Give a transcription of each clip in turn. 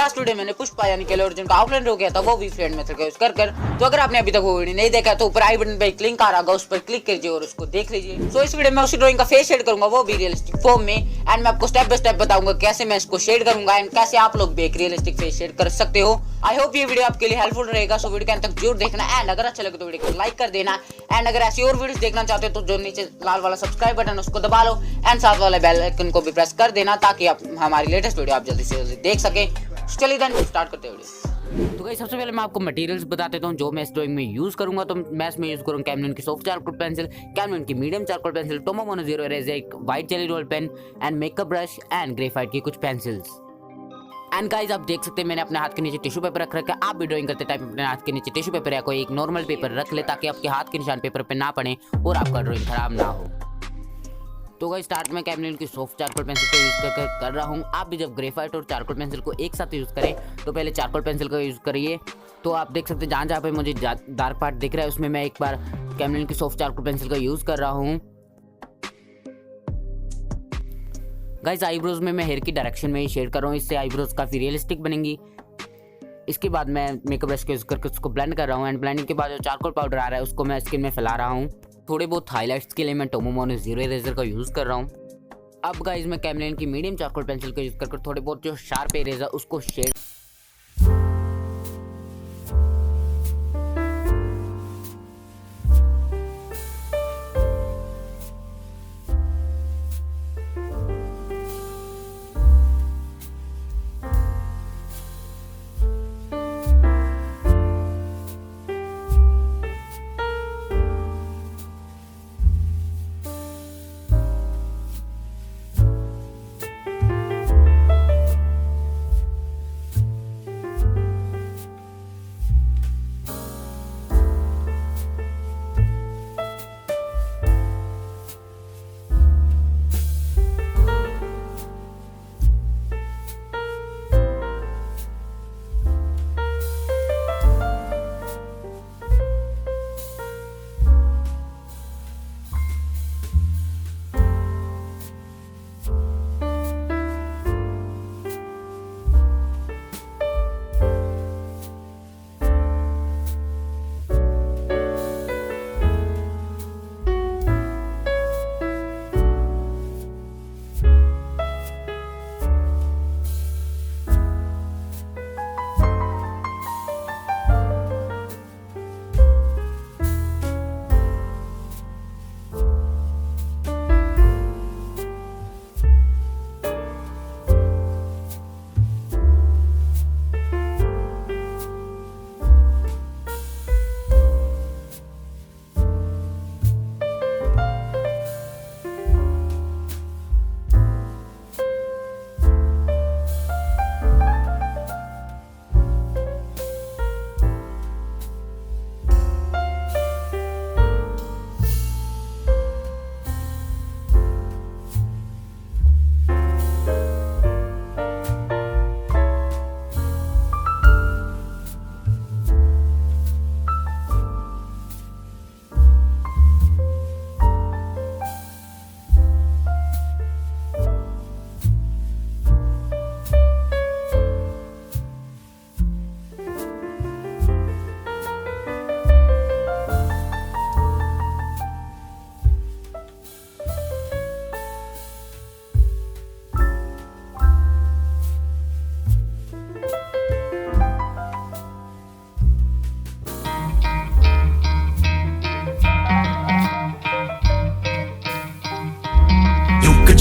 Last video मैंने पुष्पा यानी कि अल्लू अर्जुन का आउटलाइन ड्रॉ किया था, वो भी फ्रेंड मेथड का यूज कर। तो अगर आपने अभी तक वो वीडियो नहीं देखा तो ऊपर आई बटन पे लिंक आ रहा होगा, उस पर क्लिक कीजिए और उसको देख लीजिए। सो इस वीडियो में उसी ड्राइंग का फेस शेड करूंगा, वो भी रियलिस्टिक फॉर्म में, एंड मैं आपको स्टेप बाय स्टेप बताऊंगा कैसे मैं इसको शेड करूंगा एंड कैसे आप लोग भी एक रियलिस्टिक फेस शेड कर सकते हो। आई होप ये वीडियो आपके लिए हेल्पफुल रहेगा, सो वीडियो के अंत तक जरूर देखना एंड अगर अच्छा लगे तो वीडियो को लाइक कर देना एंड अगर ऐसी और वीडियोस देखना चाहते हो तो जो नीचे लाल वाला सब्सक्राइब बटन उसको दबा लो एंड साथ वाले बेल आइकन को भी प्रेस कर देना ताकि आप हमारी लेटेस्ट वीडियो आप जल्दी से जल्दी देख सके। चलिए देन स्टार्ट करते हैं वीडियो। तो गाइस सबसे पहले मैं आपको मटेरियल्स बता देता हूँ जो मैं इस ड्राइंग में यूज करूंगा। तो मैं इसमें यूज करूंगा कैमलिन की सॉफ्ट चारकोल पेंसिल, कैमलिन की medium charcoal pencil, Tombow mono zero eraser, एक white jelly roll pen and makeup brush and graphite की कुछ पेंसिल्स। एंड गाइस आप देख सकते हैं मैंने अपने हाथ के नीचे टिश्यू पेपर रख रखा है। आप भी ड्राइंग करते टाइम अपने हाथ के नीचे टिश्यू पेपर या कोई एक नॉर्मल पेपर रख ले ताकि आपके हाथ के निशान पेपर पे ना पड़े और आपका ड्राइंग खराब ना हो। तो गाइस स्टार्ट में कैमलिन की सॉफ्ट चारकोल पेंसिल का यूज कर रहा हूँ। आप भी जब ग्रेफाइट और चारकोल पेंसिल को एक साथ यूज करें तो पहले चारकोल पेंसिल का यूज करिए। तो आप देख सकते हैं जहाँ पे मुझे डार्क पार्ट दिख रहा है उसमें मैं एक बार कैमलिन की सॉफ्ट चारकोल पेंसिल का यूज कर रहा हूँ। गाइस आईब्रोज में मैं हेयर की डायरेक्शन में ही शेड कर रहा हूँ, इससे आईब्रोज काफी रियलिस्टिक बनेंगी। इसके बाद मैं मेकअप ब्रश का यूज करके उसको ब्लेंड कर रहा हूँ एंड ब्लेंडिंग के बाद जो चारकोल पाउडर आ रहा है उसको मैं स्किन में फैला रहा हूँ। थोड़े बहुत हाइलाइट्स के लिए मैं टोमो मोनो जीरो इरेजर का यूज कर रहा हूँ। अब गाइस मैं कैमलिन की मीडियम चारकोल पेंसिल का यूज करके थोड़े बहुत जो शार्प एरियाज है उसको shade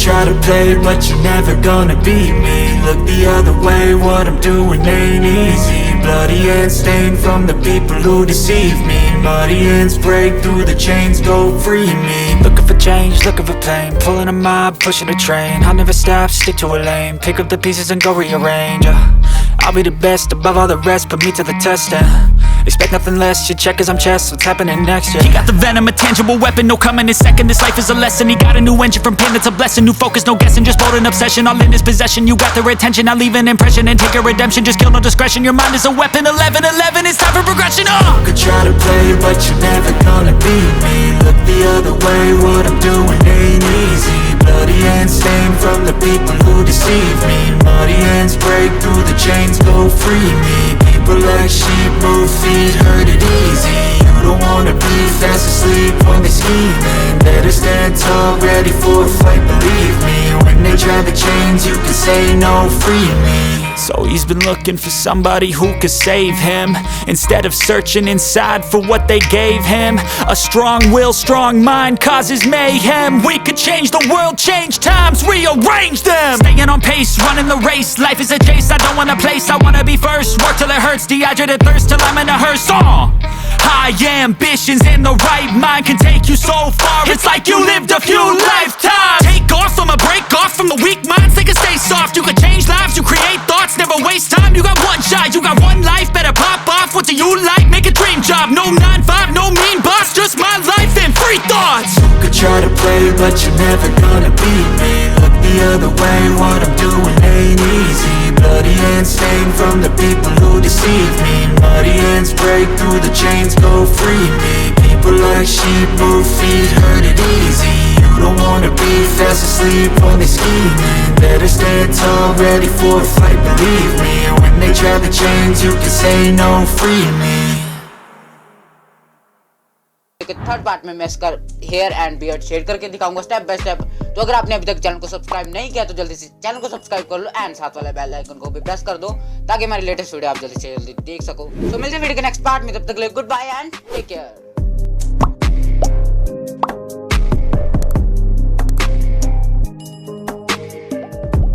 try to play, but you're never gonna beat me. Look the other way, what I'm doing ain't easy. Bloody hands stained from the people who deceive me. Muddy hands break through the chains, go free me. Looking for change, looking for pain, pulling a mob, pushing a train. I'll never stop, stick to a lane, pick up the pieces and go rearrange. I'll be the best above all the rest, put me to the test and expect nothing less, your check is I'm chess, what's happening next, yeah. He got the venom, a tangible weapon, no coming in second. This life is a lesson, he got a new engine from pain, that's a blessing. New focus, no guessing, just bold and obsession. All in his possession, you got their attention. I'll leave an impression and take a redemption. Just kill, no discretion, your mind is a weapon. 11-11, it's time for progression, You could try to play, but you're never gonna beat me. Look the other way, what I'm doing ain't easy. Bloody hands stained from the people who deceive me. Muddy hands break through the chains, go free me. People like sheep move feet, heard it easy. You don't wanna be fast asleep when they scheming. Better stand tall, ready for a fight, believe me. When they try the chains, you can say no, free me. So he's been looking for somebody who could save him, instead of searching inside for what they gave him. A strong will, strong mind causes mayhem. We could change the world, change times, rearrange them. Staying on pace, running the race. Life is a chase, I don't want a place, I wanna be first. Work till it hurts, dehydrated thirst till I'm in a hearse. High ambitions in the right mind can take you so far. It's like you lived a few lifetimes. Take off, I'ma break off from the weak minds. They can stay soft, you can change lives, you create thoughts. Never waste time, you got one shot, you got one life. Better pop off, what do you like? Make a dream job, no 9-5, no mean boss. Just my life and free thoughts. You could try to play, but you're never gonna beat me. Look the other way, what I'm doing ain't easy. Bloody hands stained from the people who deceive me. Muddy hands break through the chains, go free me. People like sheep move feet, heard it easy. You don't wanna be fast asleep when they scheming. Better stand tall, ready for a fight, believe me. When they try the chains, you can say no, free me. Third part में मैं इसका hair and beard shade करके दिखाऊंगा step by step. तो अगर आपने अभी तक चैनल को सब्सक्राइब नहीं किया तो जल्दी से चैनल को सब्सक्राइब कर लो एंड साथ वाले बेल आइकन को भी प्रेस कर दो ताकि हमारी लेटेस्ट वीडियो आप जल्दी से जल्दी देख सको। तो मिलते हैं वीडियो के नेक्स्ट पार्ट में, तब तक के लिए good bye and take care.